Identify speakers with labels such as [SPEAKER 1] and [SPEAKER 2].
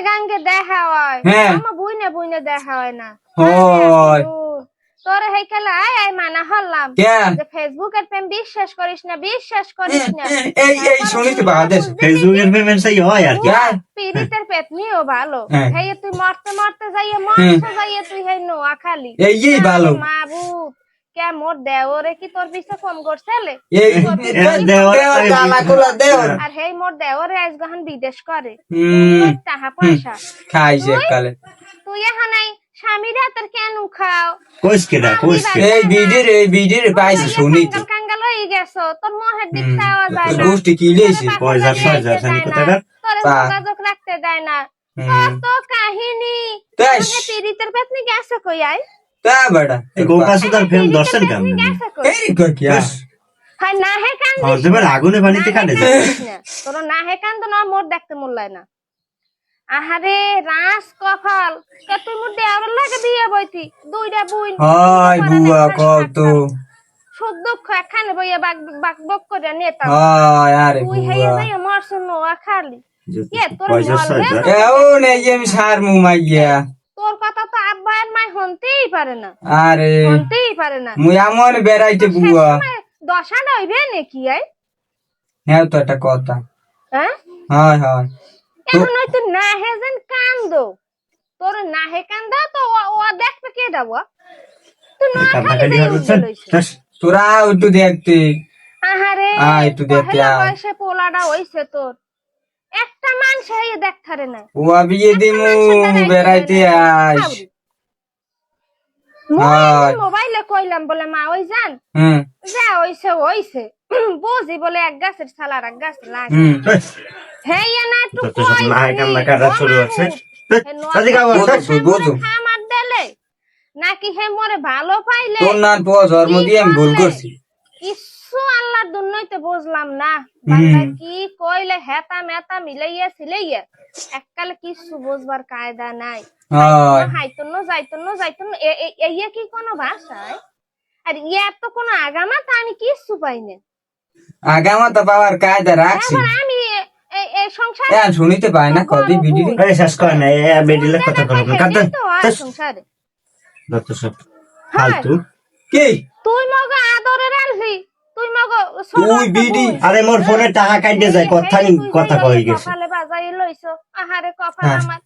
[SPEAKER 1] গাঙ্গে দেখা হয়
[SPEAKER 2] হ্যাঁ।
[SPEAKER 1] আমার বুইনে দেখা হয় না
[SPEAKER 2] হয়
[SPEAKER 1] তোর হেই খেলা আয় মানা হলাম
[SPEAKER 2] কে
[SPEAKER 1] যে ফেসবুকের প্রেম বিশ্বাস করিস না
[SPEAKER 2] এই শুনিস তো বাদেশ
[SPEAKER 3] ফেসবুকের পেমেন্ট সেই হয় আর কি
[SPEAKER 1] পিরিতের পেতনিও ভালো
[SPEAKER 2] হ্যাঁ।
[SPEAKER 1] হেই তুই মরতে যাইয়ে মরতে যাইয়ে তুই হেই নোয়া খালি
[SPEAKER 2] এই ভালো
[SPEAKER 1] মাবুত কে মোর দেওরে কি তোর পিছে কম করছেলে
[SPEAKER 2] এই
[SPEAKER 3] দেওর
[SPEAKER 2] তালা খোলা দেওর
[SPEAKER 1] আর হেই মোর দেওরে আজ গহন বিদেশ করে
[SPEAKER 2] হুম
[SPEAKER 1] টাকা পয়সা
[SPEAKER 2] খাইছে কালে
[SPEAKER 1] তুই এখন নাই স্বামীর হাতের কেন খাও
[SPEAKER 3] কইস কেডা
[SPEAKER 2] এই বিডির পাইছে শুনি তো
[SPEAKER 1] কাঙ্গাল হয়ে গেছো তোর মোহের দিক চাওয়া যায় না
[SPEAKER 2] গোষ্ঠী কি লেছে
[SPEAKER 3] পয়সা সয়সা জানি কোথাকার
[SPEAKER 1] তোর যোগাযোগ রাখতে দেয় না কত কাহিনী
[SPEAKER 2] তাইস
[SPEAKER 1] পিরিতের পেতনি গেছে কই আই
[SPEAKER 2] তা বড়া
[SPEAKER 3] এই গোকা সুতার ফিল্ম দর্শন কেমন
[SPEAKER 1] গেছে কই
[SPEAKER 2] এই কর কি
[SPEAKER 1] হয় না হে কান
[SPEAKER 3] হতে পারে আগুনে পানিতে কাটে যায়
[SPEAKER 1] তোর না হে কান তো না মোর দেখতে মূল্যায় না আহারে রাস কপাল কে তুই মোর দেওয়ার লাগে বিয়ে বইতি দুইটা বুইন
[SPEAKER 2] হাই বুয়া কত
[SPEAKER 1] সুখ দুঃখ একখানে বইয়া বাক বক করে নেতা
[SPEAKER 2] হাই আরে
[SPEAKER 1] তুই হেয়ে
[SPEAKER 2] বুয়া
[SPEAKER 1] যাই আমার শুনো খালি তোর
[SPEAKER 3] পয়সা সয়সা
[SPEAKER 2] এও নেই আমি সার মু মাইয়া
[SPEAKER 1] তোর কথা তো আব্বা আর মাই হনতেই পারে না
[SPEAKER 2] আরে
[SPEAKER 1] হনতেই পারে না
[SPEAKER 2] মুই এমন বেড়াইতে বুয়া
[SPEAKER 1] দশাটা হইবে নাকি আই
[SPEAKER 2] হ্যাঁ তো একটা কথা
[SPEAKER 1] হ্যাঁ
[SPEAKER 2] হয় হয়
[SPEAKER 1] এখন হয়তো না হে যেন কান্দো তোর না হে কান্দা তো ও দেখবে কে দেবো তুই না
[SPEAKER 3] কাটাকাটি হচ্ছে
[SPEAKER 2] তোরা একটু দেখতে
[SPEAKER 1] আহারে
[SPEAKER 2] একটু দেখতে
[SPEAKER 1] পহেলা বয়সে পোলাটা হইছে তোর একটা মানুষ হয়ে দেখতারে না
[SPEAKER 2] ও বিয়ে দিমু বেড়াইতে আইস
[SPEAKER 1] মোবাইলে কইলাম বলে মা ওই জান
[SPEAKER 2] হুম
[SPEAKER 1] যা হইছে বুঝি বলে এক গাছের ছালার এক গাছ লাগে
[SPEAKER 2] হুম
[SPEAKER 1] হ্যাঁ না একটু
[SPEAKER 3] তো সব না কান্না কাটা শুরু হচ্ছে সাদিক আবার
[SPEAKER 2] বুঝু
[SPEAKER 1] আমার দেলে নাকি হে মরে ভালো পাইলে
[SPEAKER 2] তোর নাম পাওয়া জন্ম দিয়ে আমি ভুল করছি
[SPEAKER 1] কিছু আল্লাহর দুনিয়াতে বুঝলাম না বান্দা কি কইলে হেতা মেতা মিলাইয়া সিলাইয়া এককালে কিছু বুঝবার কায়দা নাই
[SPEAKER 2] হয়
[SPEAKER 1] যাইতো এই কি কোনো ভাষায় আর ইয়ার তো কোনো আগামা তা আমি কিছু পাই না
[SPEAKER 2] আগামা তো পাওয়ার কায়দা রাখছি
[SPEAKER 1] এখন আমি এই সংসার
[SPEAKER 2] হ্যাঁ শুনিতে পাই না কদি ভিডিও
[SPEAKER 3] এই শেষ করে না এ বেডিলে কথা কল কাট
[SPEAKER 1] সংসারে
[SPEAKER 3] যত সব ফালতু
[SPEAKER 2] কি
[SPEAKER 1] তুই মগো আদরে রাখবি তুই মগো
[SPEAKER 2] তুই বিডি
[SPEAKER 3] আরে মোর ফোনে টাকা কাটে যায় কথা কই গেছে
[SPEAKER 1] কপালে বাজাই লইছো আহারে কপাল আমার